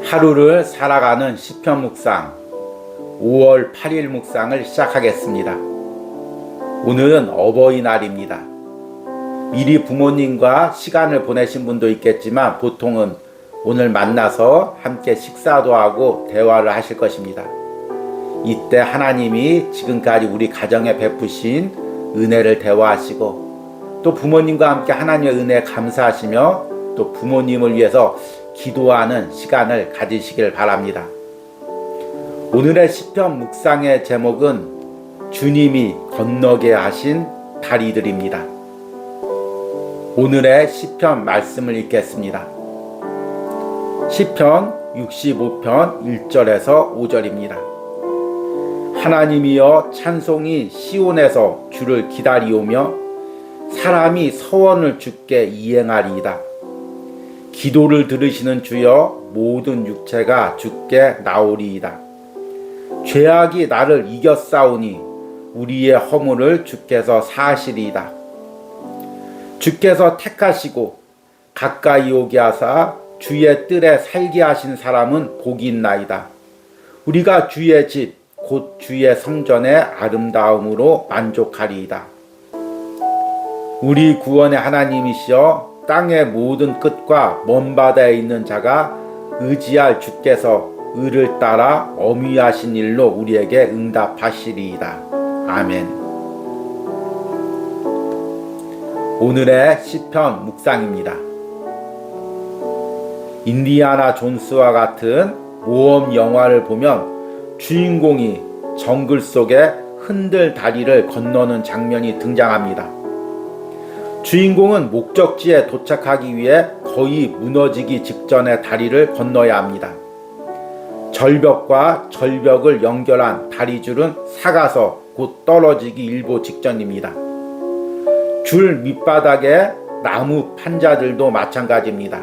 하루를 살아가는 시편 묵상 5월 8일 묵상을 시작하겠습니다. 오늘은 어버이날입니다. 미리 부모님과 시간을 보내신 분도 있겠지만 보통은 오늘 만나서 함께 식사도 하고 대화를 하실 것입니다. 이때 하나님이 지금까지 우리 가정에 베푸신 은혜를 대화하시고 또 부모님과 함께 하나님의 은혜에 감사하시며 또 부모님을 위해서 기도하는 시간을 가지시길 바랍니다. 오늘의 시편 묵상의 제목은 주님이 건너게 하신 다리들입니다. 오늘의 시편 말씀을 읽겠습니다. 시편 65편 1절에서 5절입니다. 하나님이여 찬송이 시온에서 주를 기다리오며 사람이 서원을 주께 이행하리이다. 기도를 들으시는 주여 모든 육체가 주께 나오리이다. 죄악이 나를 이겼사오니 우리의 허물을 주께서 사하시리이다. 주께서 택하시고 가까이 오게 하사 주의 뜰에 살게 하신 사람은 복이 있나이다. 우리가 주의 집 곧 주의 성전의 아름다움으로 만족하리이다. 우리 구원의 하나님이시여 땅의 모든 끝과 먼 바다에 있는 자가 의지할 주께서 의를 따라 어미하신 일로 우리에게 응답하시리이다. 아멘. 오늘의 시편 묵상입니다. 인디아나 존스와 같은 모험 영화를 보면 주인공이 정글 속에 흔들 다리를 건너는 장면이 등장합니다. 주인공은 목적지에 도착하기 위해 거의 무너지기 직전에 다리를 건너야 합니다. 절벽과 절벽을 연결한 다리줄은 삭아서 곧 떨어지기 일보 직전입니다. 줄 밑바닥에 나무 판자들도 마찬가지입니다.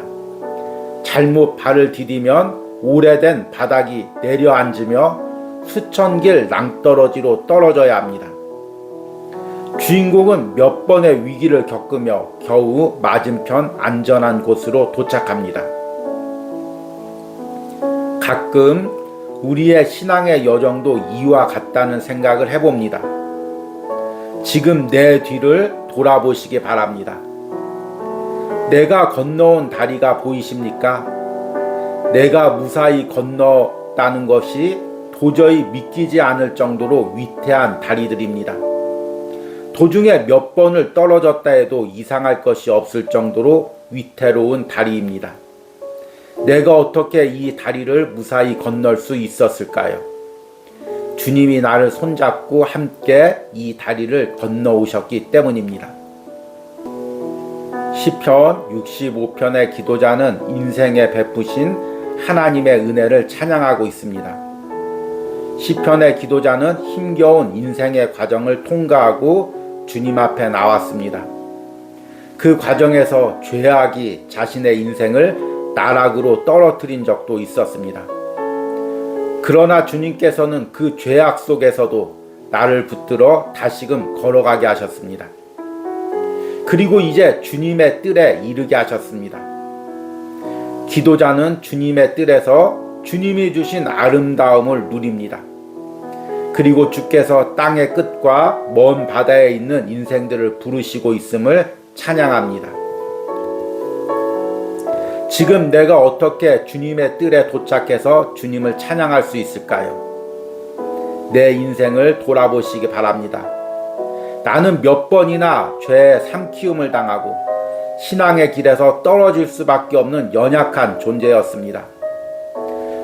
잘못 발을 디디면 오래된 바닥이 내려앉으며 수천 길 낭떠러지로 떨어져야 합니다. 주인공은 몇 번의 위기를 겪으며 겨우 맞은편 안전한 곳으로 도착합니다. 가끔 우리의 신앙의 여정도 이와 같다는 생각을 해봅니다. 지금 내 뒤를 돌아보시기 바랍니다. 내가 건너온 다리가 보이십니까? 내가 무사히 건넜다는 것이 도저히 믿기지 않을 정도로 위태한 다리들입니다. 도중에 몇 번을 떨어졌다 해도 이상할 것이 없을 정도로 위태로운 다리입니다. 내가 어떻게 이 다리를 무사히 건널 수 있었을까요? 주님이 나를 손잡고 함께 이 다리를 건너오셨기 때문입니다. 시편 65편의 기도자는 인생에 베푸신 하나님의 은혜를 찬양하고 있습니다. 시편의 기도자는 힘겨운 인생의 과정을 통과하고 주님 앞에 나왔습니다. 그 과정에서 죄악이 자신의 인생을 나락으로 떨어뜨린 적도 있었습니다. 그러나 주님께서는 그 죄악 속에서도 나를 붙들어 다시금 걸어가게 하셨습니다. 그리고 이제 주님의 뜰에 이르게 하셨습니다. 기도자는 주님의 뜰에서 주님이 주신 아름다움을 누립니다. 그리고 주께서 땅의 끝과 먼 바다에 있는 인생들을 부르시고 있음을 찬양합니다. 지금 내가 어떻게 주님의 뜰에 도착해서 주님을 찬양할 수 있을까요? 내 인생을 돌아보시기 바랍니다. 나는 몇 번이나 죄의 삼키움을 당하고 신앙의 길에서 떨어질 수밖에 없는 연약한 존재였습니다.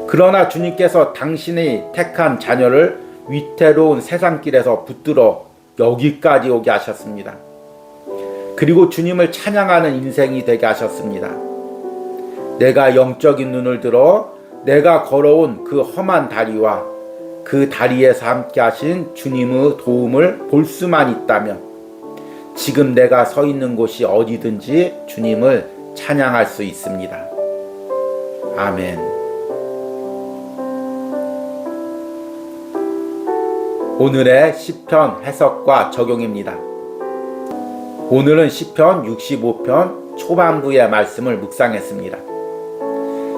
그러나 주님께서 당신이 택한 자녀를 위태로운 세상길에서 붙들어 여기까지 오게 하셨습니다. 그리고 주님을 찬양하는 인생이 되게 하셨습니다. 내가 영적인 눈을 들어 내가 걸어온 그 험한 다리와 그 다리에서 함께 하신 주님의 도움을 볼 수만 있다면 지금 내가 서 있는 곳이 어디든지 주님을 찬양할 수 있습니다. 아멘. 오늘의 시편 해석과 적용입니다. 오늘은 시편 65편 초반부의 말씀을 묵상했습니다.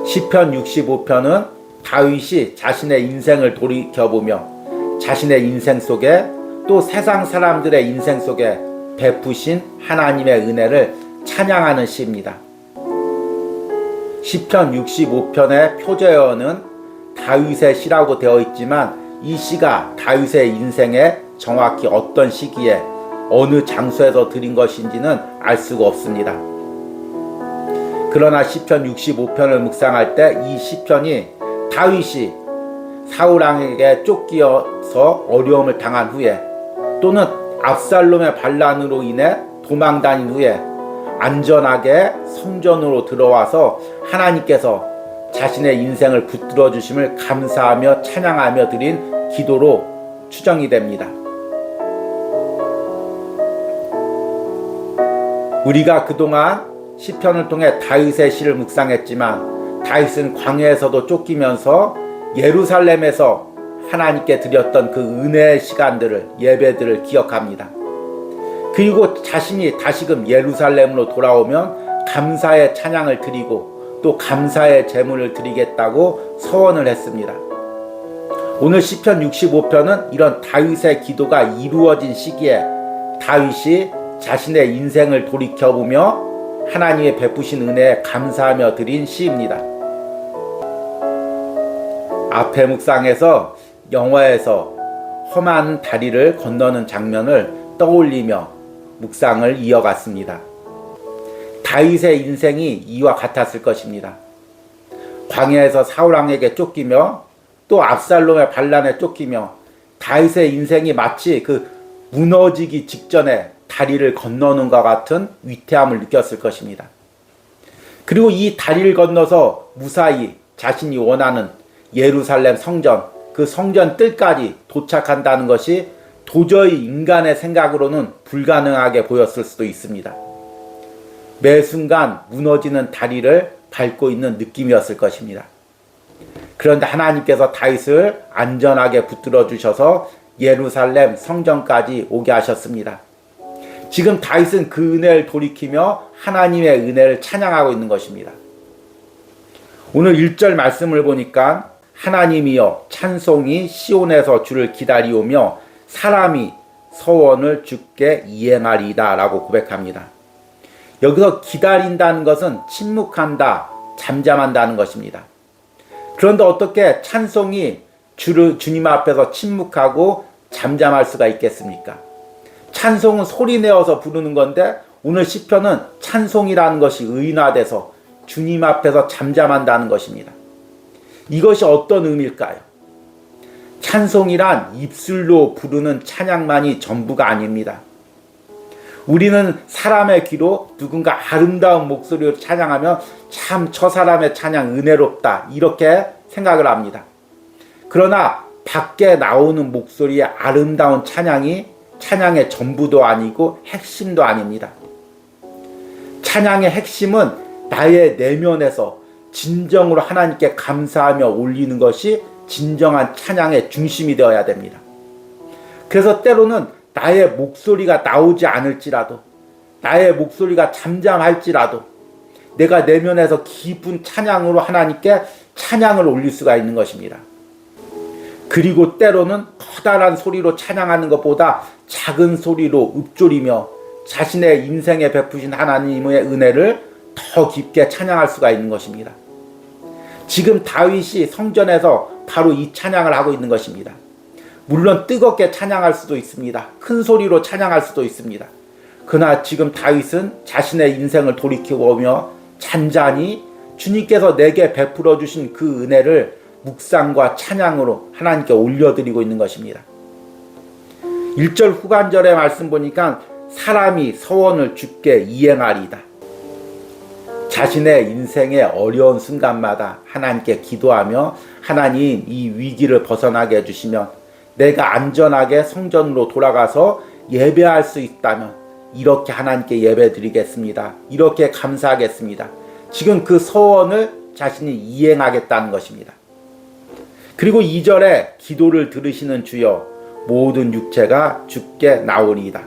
시편 65편은 다윗이 자신의 인생을 돌이켜보며 자신의 인생 속에 또 세상 사람들의 인생 속에 베푸신 하나님의 은혜를 찬양하는 시입니다. 시편 65편의 표제어는 다윗의 시라고 되어 있지만 이 시가 다윗의 인생에 정확히 어떤 시기에 어느 장소에서 드린 것인지는 알 수가 없습니다. 그러나 시편 65편을 묵상할 때 이 시편이 다윗이 사울왕에게 쫓기어서 어려움을 당한 후에 또는 압살롬의 반란으로 인해 도망 다닌 후에 안전하게 성전으로 들어와서 하나님께서 자신의 인생을 붙들어 주심을 감사하며 찬양하며 드린 기도로 추정이 됩니다. 우리가 그동안 시편을 통해 다윗의 시를 묵상했지만 다윗은 광야에서도 쫓기면서 예루살렘에서 하나님께 드렸던 그 은혜의 시간들을 예배들을 기억합니다. 그리고 자신이 다시금 예루살렘으로 돌아오면 감사의 찬양을 드리고 또 감사의 제물을 드리겠다고 서원을 했습니다. 오늘 시편 65편은 이런 다윗의 기도가 이루어진 시기에 다윗이 자신의 인생을 돌이켜보며 하나님의 베푸신 은혜에 감사하며 드린 시입니다. 앞에 묵상에서 영화에서 험한 다리를 건너는 장면을 떠올리며 묵상을 이어갔습니다. 다윗의 인생이 이와 같았을 것입니다. 광야에서 사울왕에게 쫓기며 또 압살롬의 반란에 쫓기며 다윗의 인생이 마치 그 무너지기 직전에 다리를 건너는 것 같은 위태함을 느꼈을 것입니다. 그리고 이 다리를 건너서 무사히 자신이 원하는 예루살렘 성전, 그 성전 뜰까지 도착한다는 것이 도저히 인간의 생각으로는 불가능하게 보였을 수도 있습니다. 매 순간 무너지는 다리를 밟고 있는 느낌이었을 것입니다. 그런데 하나님께서 다윗을 안전하게 붙들어 주셔서 예루살렘 성전까지 오게 하셨습니다. 지금 다윗은 그 은혜를 돌이키며 하나님의 은혜를 찬양하고 있는 것입니다. 오늘 1절 말씀을 보니까 하나님이여 찬송이 시온에서 주를 기다리오며 사람이 서원을 주께 이행하리이다 라고 고백합니다. 여기서 기다린다는 것은 침묵한다, 잠잠한다는 것입니다. 그런데 어떻게 찬송이 주님 앞에서 침묵하고 잠잠할 수가 있겠습니까? 찬송은 소리 내어서 부르는 건데 오늘 시편은 찬송이라는 것이 의인화돼서 주님 앞에서 잠잠한다는 것입니다. 이것이 어떤 의미일까요? 찬송이란 입술로 부르는 찬양만이 전부가 아닙니다. 우리는 사람의 귀로 누군가 아름다운 목소리로 찬양하면 참 저 사람의 찬양 은혜롭다 이렇게 생각을 합니다. 그러나 밖에 나오는 목소리의 아름다운 찬양이 찬양의 전부도 아니고 핵심도 아닙니다. 찬양의 핵심은 나의 내면에서 진정으로 하나님께 감사하며 올리는 것이 진정한 찬양의 중심이 되어야 됩니다. 그래서 때로는 나의 목소리가 나오지 않을지라도 나의 목소리가 잠잠할지라도 내가 내면에서 깊은 찬양으로 하나님께 찬양을 올릴 수가 있는 것입니다. 그리고 때로는 커다란 소리로 찬양하는 것보다 작은 소리로 읊조리며 자신의 인생에 베푸신 하나님의 은혜를 더 깊게 찬양할 수가 있는 것입니다. 지금 다윗이 성전에서 바로 이 찬양을 하고 있는 것입니다. 물론 뜨겁게 찬양할 수도 있습니다. 큰 소리로 찬양할 수도 있습니다. 그러나 지금 다윗은 자신의 인생을 돌이켜보며 잔잔히 주님께서 내게 베풀어 주신 그 은혜를 묵상과 찬양으로 하나님께 올려드리고 있는 것입니다. 1절 후반절의 말씀 보니까 사람이 서원을 주께 이행하리이다. 자신의 인생의 어려운 순간마다 하나님께 기도하며 하나님 이 위기를 벗어나게 해주시면 내가 안전하게 성전으로 돌아가서 예배할 수 있다면 이렇게 하나님께 예배 드리겠습니다. 이렇게 감사하겠습니다. 지금 그 서원을 자신이 이행하겠다는 것입니다. 그리고 2절에 기도를 들으시는 주여 모든 육체가 주께 나오리이다.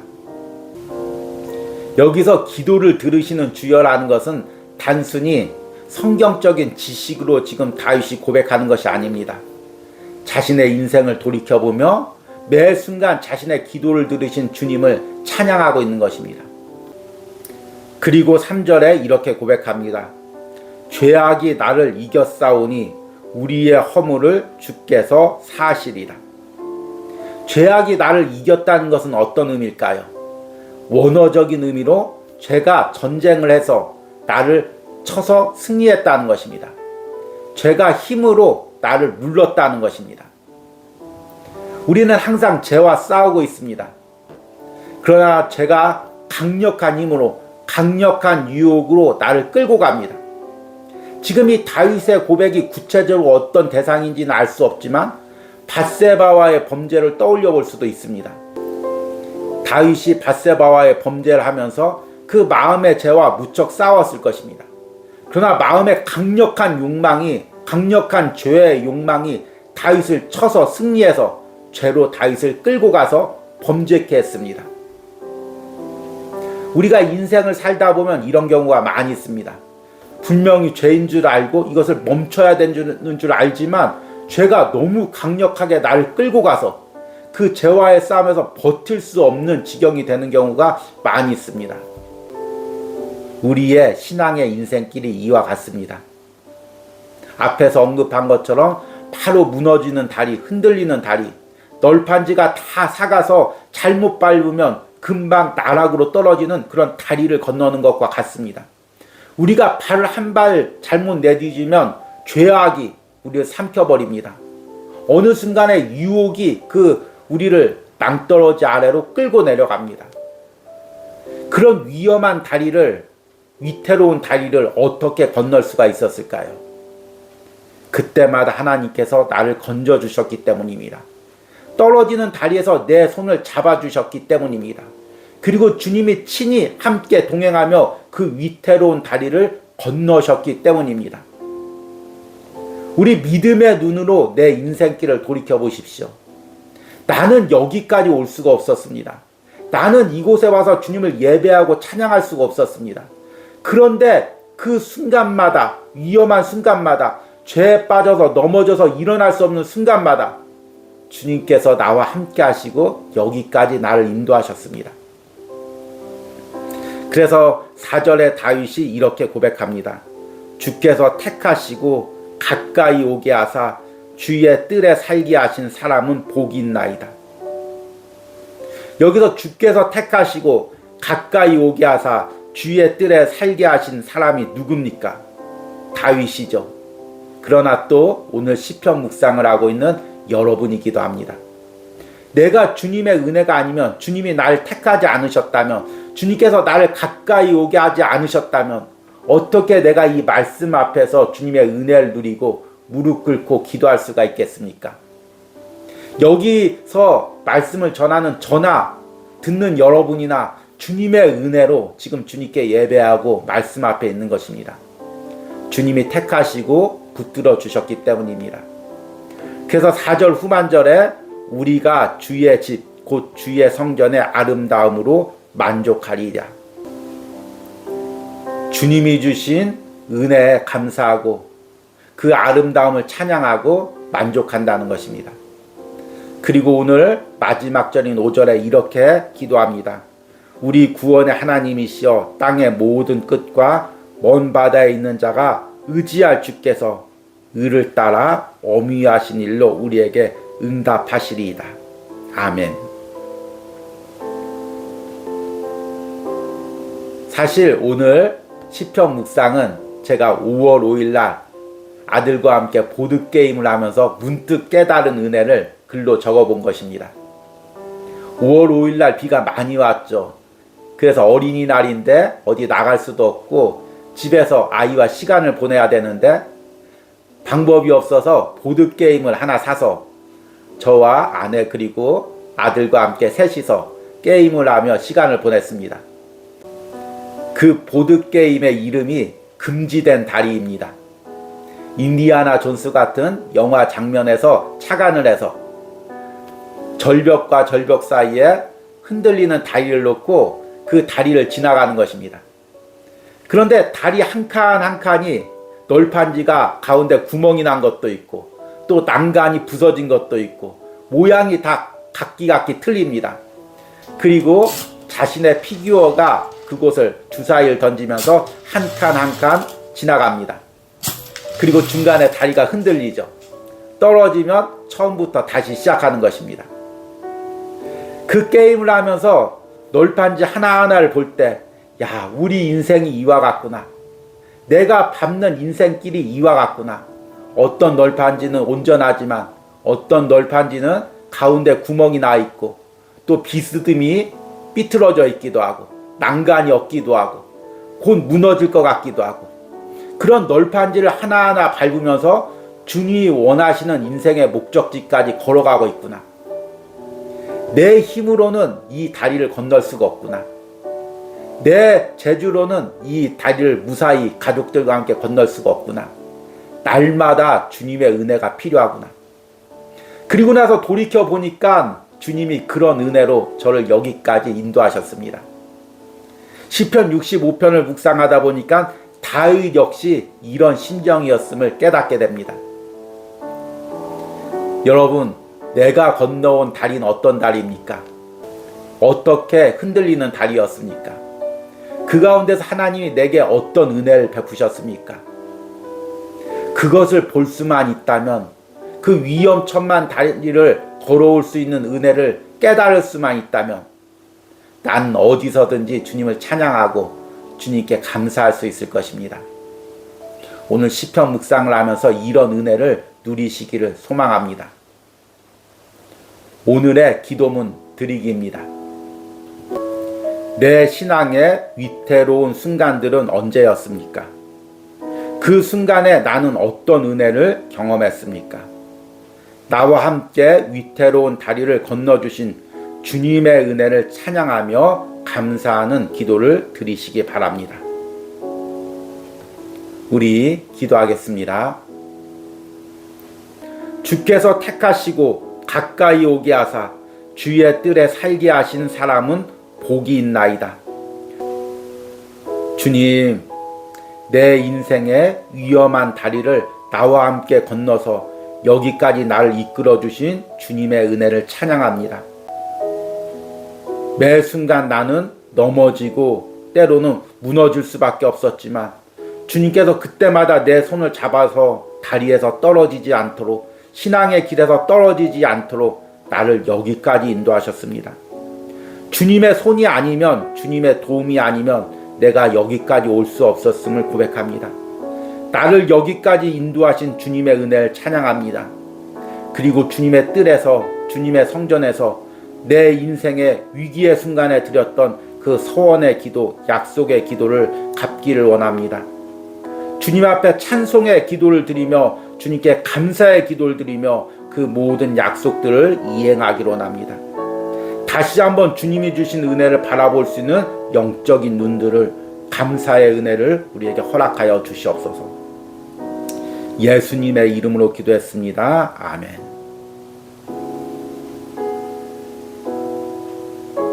여기서 기도를 들으시는 주여라는 것은 단순히 성경적인 지식으로 지금 다윗이 고백하는 것이 아닙니다. 자신의 인생을 돌이켜보며 매 순간 자신의 기도를 들으신 주님을 찬양하고 있는 것입니다. 그리고 3절에 이렇게 고백합니다. 죄악이 나를 이겼사오니 우리의 허물을 주께서 사시리라. 죄악이 나를 이겼다는 것은 어떤 의미일까요? 원어적인 의미로 죄가 전쟁을 해서 나를 쳐서 승리했다는 것입니다. 죄가 힘으로 나를 눌렀다는 것입니다. 우리는 항상 죄와 싸우고 있습니다. 그러나 죄가 강력한 힘으로, 강력한 유혹으로 나를 끌고 갑니다. 지금 이 다윗의 고백이 구체적으로 어떤 대상인지는 알 수 없지만 밧세바와의 범죄를 떠올려 볼 수도 있습니다. 다윗이 밧세바와의 범죄를 하면서 그 마음의 죄와 무척 싸웠을 것입니다. 그러나 마음의 강력한 욕망이, 강력한 죄의 욕망이 다윗을 쳐서 승리해서 죄로 다윗을 끌고 가서 범죄케 했습니다. 우리가 인생을 살다 보면 이런 경우가 많이 있습니다. 분명히 죄인 줄 알고 이것을 멈춰야 되는 줄 알지만 죄가 너무 강력하게 나를 끌고 가서 그 죄와의 싸움에서 버틸 수 없는 지경이 되는 경우가 많이 있습니다. 우리의 신앙의 인생길이 이와 같습니다. 앞에서 언급한 것처럼 바로 무너지는 다리, 흔들리는 다리, 널판지가 다 삭아서 잘못 밟으면 금방 나락으로 떨어지는 그런 다리를 건너는 것과 같습니다. 우리가 발을 한 발 잘못 내디디면 죄악이 우리를 삼켜버립니다. 어느 순간에 유혹이 우리를 낭떠러지 아래로 끌고 내려갑니다. 그런 위험한 다리를, 위태로운 다리를 어떻게 건널 수가 있었을까요? 그때마다 하나님께서 나를 건져주셨기 때문입니다. 떨어지는 다리에서 내 손을 잡아주셨기 때문입니다. 그리고 주님이 친히 함께 동행하며 그 위태로운 다리를 건너셨기 때문입니다. 우리 믿음의 눈으로 내 인생길을 돌이켜 보십시오. 나는 여기까지 올 수가 없었습니다. 나는 이곳에 와서 주님을 예배하고 찬양할 수가 없었습니다. 그런데 그 순간마다, 위험한 순간마다, 죄에 빠져서 넘어져서 일어날 수 없는 순간마다 주님께서 나와 함께 하시고 여기까지 나를 인도하셨습니다. 그래서 4절에 다윗이 이렇게 고백합니다. 주께서 택하시고 가까이 오게 하사 주의 뜰에 살게 하신 사람은 복이 있나이다. 여기서 주께서 택하시고 가까이 오게 하사 주의 뜰에 살게 하신 사람이 누굽니까? 다윗이죠. 그러나 또 오늘 시편 묵상을 하고 있는 여러분이기도 합니다. 내가 주님의 은혜가 아니면, 주님이 나를 택하지 않으셨다면, 주님께서 나를 가까이 오게 하지 않으셨다면 어떻게 내가 이 말씀 앞에서 주님의 은혜를 누리고 무릎 꿇고 기도할 수가 있겠습니까? 여기서 말씀을 전하는 저나 듣는 여러분이나 주님의 은혜로 지금 주님께 예배하고 말씀 앞에 있는 것입니다. 주님이 택하시고 붙들어 주셨기 때문입니다. 그래서 4절 후반절에 우리가 주의 집, 곧 주의 성전의 아름다움으로 만족하리라. 주님이 주신 은혜에 감사하고 그 아름다움을 찬양하고 만족한다는 것입니다. 그리고 오늘 마지막 절인 5절에 이렇게 기도합니다. 우리 구원의 하나님이시여 땅의 모든 끝과 먼 바다에 있는 자가 의지할 주께서 의를 따라 엄위하신 일로 우리에게 응답하시리이다. 아멘. 사실 오늘 시편 묵상은 제가 5월 5일 날 아들과 함께 보드게임을 하면서 문득 깨달은 은혜를 글로 적어본 것입니다. 5월 5일 날 비가 많이 왔죠. 그래서 어린이날인데 어디 나갈 수도 없고 집에서 아이와 시간을 보내야 되는데 방법이 없어서 보드게임을 하나 사서 저와 아내 그리고 아들과 함께 셋이서 게임을 하며 시간을 보냈습니다. 그 보드게임의 이름이 금지된 다리입니다. 인디아나 존스 같은 영화 장면에서 착안을 해서 절벽과 절벽 사이에 흔들리는 다리를 놓고 그 다리를 지나가는 것입니다. 그런데 다리 한 칸 한 칸이 널판지가 가운데 구멍이 난 것도 있고 또 난간이 부서진 것도 있고 모양이 다 각기 틀립니다. 그리고 자신의 피규어가 그곳을 주사위를 던지면서 한 칸 한 칸 지나갑니다. 그리고 중간에 다리가 흔들리죠. 떨어지면 처음부터 다시 시작하는 것입니다. 그 게임을 하면서 널판지 하나하나를 볼 때, 야, 우리 인생이 이와 같구나. 내가 밟는 인생길이 이와 같구나. 어떤 널판지는 온전하지만 어떤 널판지는 가운데 구멍이 나 있고 또 비스듬히 삐뚤어져 있기도 하고 난간이 없기도 하고 곧 무너질 것 같기도 하고 그런 널판지를 하나하나 밟으면서 주님이 원하시는 인생의 목적지까지 걸어가고 있구나. 내 힘으로는 이 다리를 건널 수가 없구나. 내 재주로는 이 다리를 무사히 가족들과 함께 건널 수가 없구나. 날마다 주님의 은혜가 필요하구나. 그리고 나서 돌이켜 보니까 주님이 그런 은혜로 저를 여기까지 인도하셨습니다. 시편 65편을 묵상하다 보니까 다윗 역시 이런 심정이었음을 깨닫게 됩니다. 여러분, 내가 건너온 다리는 어떤 다리입니까? 어떻게 흔들리는 다리였습니까? 그 가운데서 하나님이 내게 어떤 은혜를 베푸셨습니까? 그것을 볼 수만 있다면, 그 위험천만 다리를 걸어올 수 있는 은혜를 깨달을 수만 있다면 난 어디서든지 주님을 찬양하고 주님께 감사할 수 있을 것입니다. 오늘 시편 묵상을 하면서 이런 은혜를 누리시기를 소망합니다. 오늘의 기도문 드리기입니다. 내 신앙의 위태로운 순간들은 언제였습니까? 그 순간에 나는 어떤 은혜를 경험했습니까? 나와 함께 위태로운 다리를 건너주신 주님의 은혜를 찬양하며 감사하는 기도를 드리시기 바랍니다. 우리 기도하겠습니다. 주께서 택하시고 가까이 오게 하사 주의 뜰에 살게 하신 사람은 복이 있나이다. 주님, 내 인생의 위험한 다리를 나와 함께 건너서 여기까지 나를 이끌어 주신 주님의 은혜를 찬양합니다. 매 순간 나는 넘어지고 때로는 무너질 수밖에 없었지만 주님께서 그때마다 내 손을 잡아서 다리에서 떨어지지 않도록, 신앙의 길에서 떨어지지 않도록 나를 여기까지 인도하셨습니다. 주님의 손이 아니면, 주님의 도움이 아니면 내가 여기까지 올 수 없었음을 고백합니다. 나를 여기까지 인도하신 주님의 은혜를 찬양합니다. 그리고 주님의 뜰에서, 주님의 성전에서 내 인생의 위기의 순간에 드렸던 그 서원의 기도, 약속의 기도를 갚기를 원합니다. 주님 앞에 찬송의 기도를 드리며 주님께 감사의 기도를 드리며 그 모든 약속들을 이행하기를 원합니다. 다시 한번 주님이 주신 은혜를 바라볼 수 있는 영적인 눈들을, 감사의 은혜를 우리에게 허락하여 주시옵소서. 예수님의 이름으로 기도했습니다. 아멘.